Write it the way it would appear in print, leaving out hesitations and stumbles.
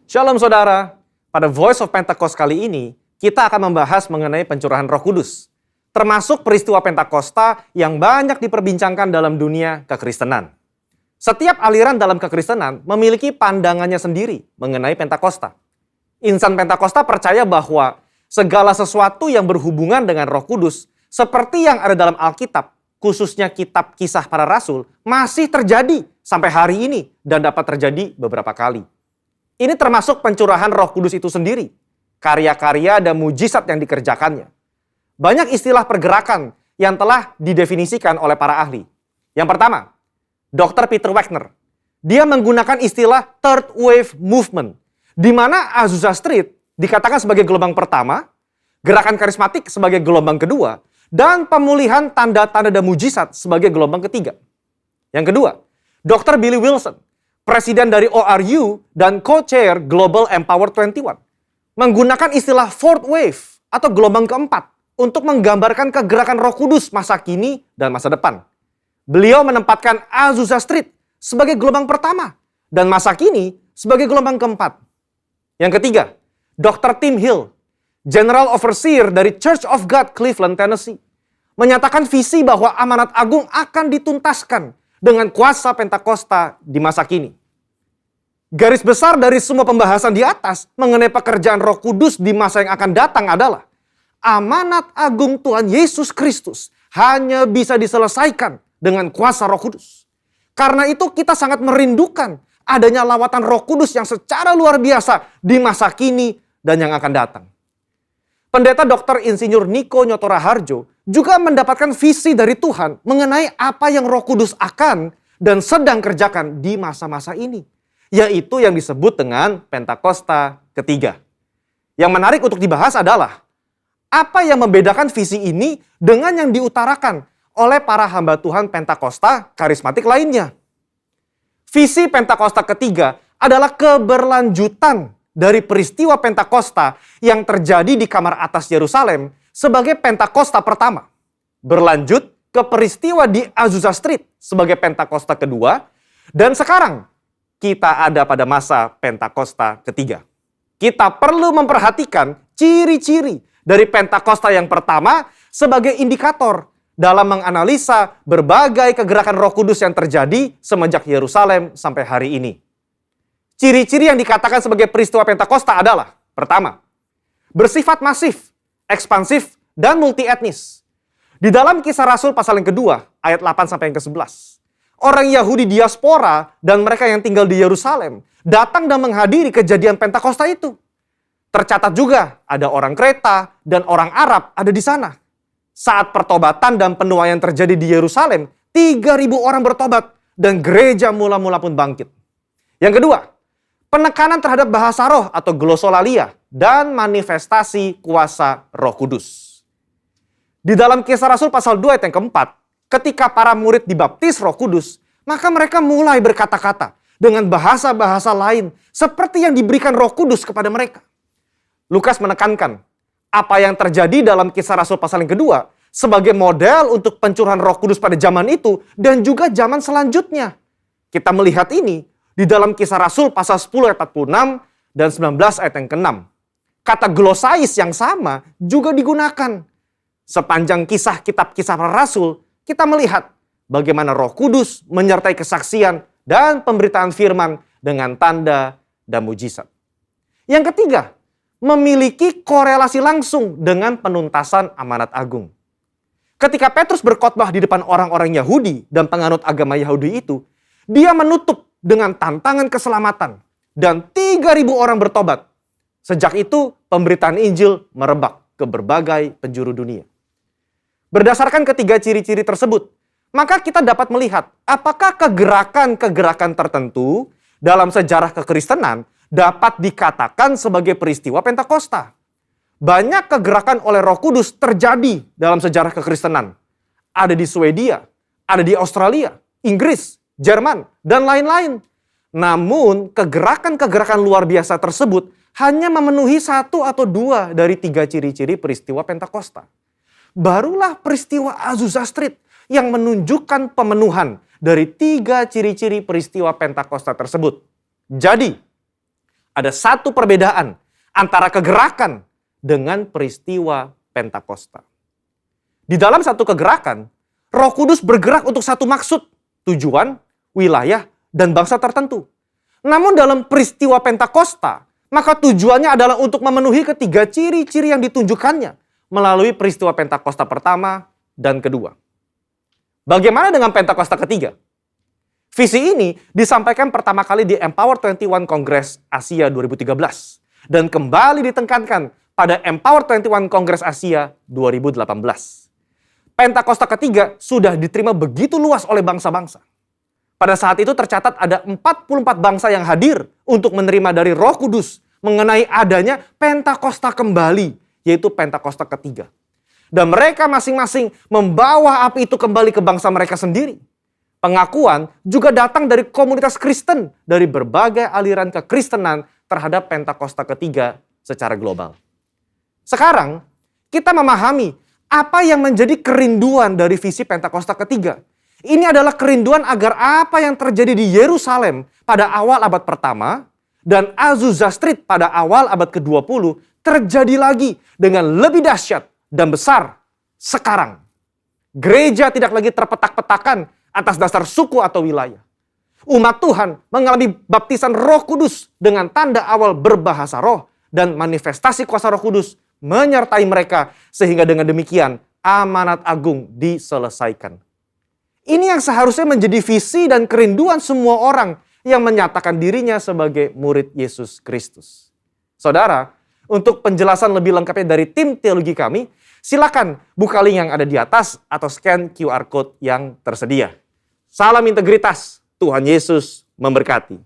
Shalom saudara, pada Voice of Pentecost kali ini, kita akan membahas mengenai pencurahan Roh Kudus, termasuk peristiwa Pentakosta yang banyak diperbincangkan dalam dunia kekristenan. Setiap aliran dalam kekristenan memiliki pandangannya sendiri mengenai Pentakosta. Insan Pentakosta percaya bahwa segala sesuatu yang berhubungan dengan Roh Kudus, seperti yang ada dalam Alkitab, khususnya kitab Kisah Para Rasul, masih terjadi sampai hari ini dan dapat terjadi beberapa kali. Ini termasuk pencurahan Roh Kudus itu sendiri, karya-karya dan mujizat yang dikerjakannya. Banyak istilah pergerakan yang telah didefinisikan oleh para ahli. Yang pertama, Dr. Peter Wagner. Dia menggunakan istilah Third Wave Movement, di mana Azusa Street dikatakan sebagai gelombang pertama, gerakan karismatik sebagai gelombang kedua, dan pemulihan tanda-tanda dan mujizat sebagai gelombang ketiga. Yang kedua, Dr. Billy Wilson, presiden dari ORU dan co-chair Global Empower 21, menggunakan istilah Fourth Wave atau gelombang keempat untuk menggambarkan kegerakan Roh Kudus masa kini dan masa depan. Beliau menempatkan Azusa Street sebagai gelombang pertama dan masa kini sebagai gelombang keempat. Yang ketiga, Dr. Tim Hill, General Overseer dari Church of God Cleveland, Tennessee, menyatakan visi bahwa amanat agung akan dituntaskan dengan kuasa Pentakosta di masa kini. Garis besar dari semua pembahasan di atas mengenai pekerjaan Roh Kudus di masa yang akan datang adalah amanat agung Tuhan Yesus Kristus hanya bisa diselesaikan dengan kuasa Roh Kudus. Karena itu kita sangat merindukan adanya lawatan Roh Kudus yang secara luar biasa di masa kini dan yang akan datang. Pendeta Dr. Insinyur Niko Nyotora Harjo juga mendapatkan visi dari Tuhan mengenai apa yang Roh Kudus akan dan sedang kerjakan di masa-masa ini, yaitu yang disebut dengan Pentakosta ketiga. Yang menarik untuk dibahas adalah apa yang membedakan visi ini dengan yang diutarakan oleh para hamba Tuhan Pentakosta karismatik lainnya. Visi Pentakosta ketiga adalah keberlanjutan dari peristiwa Pentakosta yang terjadi di kamar atas Yerusalem sebagai Pentakosta pertama. Berlanjut ke peristiwa di Azusa Street sebagai Pentakosta kedua. Dan sekarang kita ada pada masa Pentakosta ketiga. Kita perlu memperhatikan ciri-ciri dari Pentakosta yang pertama sebagai indikator dalam menganalisa berbagai kegerakan Roh Kudus yang terjadi semenjak Yerusalem sampai hari ini. Ciri-ciri yang dikatakan sebagai peristiwa Pentakosta adalah, pertama, bersifat masif, ekspansif, dan multi-etnis. Di dalam Kisah Rasul pasal yang kedua, ayat 8 sampai yang ke-11, orang Yahudi diaspora dan mereka yang tinggal di Yerusalem datang dan menghadiri kejadian Pentakosta itu. Tercatat juga ada orang Kreta dan orang Arab ada di sana. Saat pertobatan dan penuaian terjadi di Yerusalem, 3.000 orang bertobat dan gereja mula-mula pun bangkit. Yang kedua, penekanan terhadap bahasa roh atau glosolalia dan manifestasi kuasa Roh Kudus. Di dalam Kisah Rasul pasal 2 ayat yang keempat, ketika para murid dibaptis Roh Kudus, maka mereka mulai berkata-kata dengan bahasa-bahasa lain seperti yang diberikan Roh Kudus kepada mereka. Lukas menekankan apa yang terjadi dalam Kisah Rasul pasal yang kedua sebagai model untuk pencurahan Roh Kudus pada zaman itu dan juga zaman selanjutnya. Kita melihat ini di dalam Kisah Rasul pasal 10 ayat 46 dan 19 ayat yang ke-6. Kata glosais yang sama juga digunakan. Sepanjang kisah kitab Kisah Para Rasul, kita melihat bagaimana Roh Kudus menyertai kesaksian dan pemberitaan firman dengan tanda dan mujizat. Yang ketiga, memiliki korelasi langsung dengan penuntasan amanat agung. Ketika Petrus berkhotbah di depan orang-orang Yahudi dan penganut agama Yahudi itu, dia menutup dengan tantangan keselamatan dan 3.000 orang bertobat. Sejak itu, pemberitaan Injil merebak ke berbagai penjuru dunia. Berdasarkan ketiga ciri-ciri tersebut, maka kita dapat melihat apakah kegerakan-kegerakan tertentu dalam sejarah kekristenan dapat dikatakan sebagai peristiwa Pentakosta. Banyak kegerakan oleh Roh Kudus terjadi dalam sejarah kekristenan. Ada di Swedia, ada di Australia, Inggris, Jerman, dan lain-lain. Namun, kegerakan-kegerakan luar biasa tersebut hanya memenuhi 1 atau 2 dari 3 ciri-ciri peristiwa Pentakosta. Barulah peristiwa Azusa Street yang menunjukkan pemenuhan dari 3 ciri-ciri peristiwa Pentakosta tersebut. Jadi, Ada satu perbedaan antara kegerakan dengan peristiwa Pentakosta. Di dalam satu kegerakan, Roh Kudus bergerak untuk satu maksud, tujuan, wilayah, dan bangsa tertentu. Namun dalam peristiwa Pentakosta, maka tujuannya adalah untuk memenuhi ketiga ciri-ciri yang ditunjukkannya melalui peristiwa Pentakosta pertama dan kedua. Bagaimana dengan Pentakosta ketiga? Visi ini disampaikan pertama kali di Empower 21 Kongres Asia 2013 dan kembali ditekankan pada Empower 21 Kongres Asia 2018. Pentakosta ketiga sudah diterima begitu luas oleh bangsa-bangsa. Pada saat itu tercatat ada 44 bangsa yang hadir untuk menerima dari Roh Kudus mengenai adanya Pentakosta kembali, yaitu Pentakosta ketiga. Dan mereka masing-masing membawa api itu kembali ke bangsa mereka sendiri. Pengakuan juga datang dari komunitas Kristen dari berbagai aliran kekristenan terhadap Pentakosta ketiga secara global. Sekarang, kita memahami apa yang menjadi kerinduan dari visi Pentakosta ketiga. Ini adalah kerinduan agar apa yang terjadi di Yerusalem pada awal abad pertama dan Azusa Street pada awal abad ke-20 terjadi lagi dengan lebih dahsyat dan besar sekarang. Gereja tidak lagi terpetak-petakan atas dasar suku atau wilayah. Umat Tuhan mengalami baptisan Roh Kudus dengan tanda awal berbahasa roh dan manifestasi kuasa Roh Kudus menyertai mereka sehingga dengan demikian amanat agung diselesaikan. Ini yang seharusnya menjadi visi dan kerinduan semua orang yang menyatakan dirinya sebagai murid Yesus Kristus. Saudara, untuk penjelasan lebih lengkapnya dari tim teologi kami, silakan buka link yang ada di atas atau scan QR Code yang tersedia. Salam integritas, Tuhan Yesus memberkati.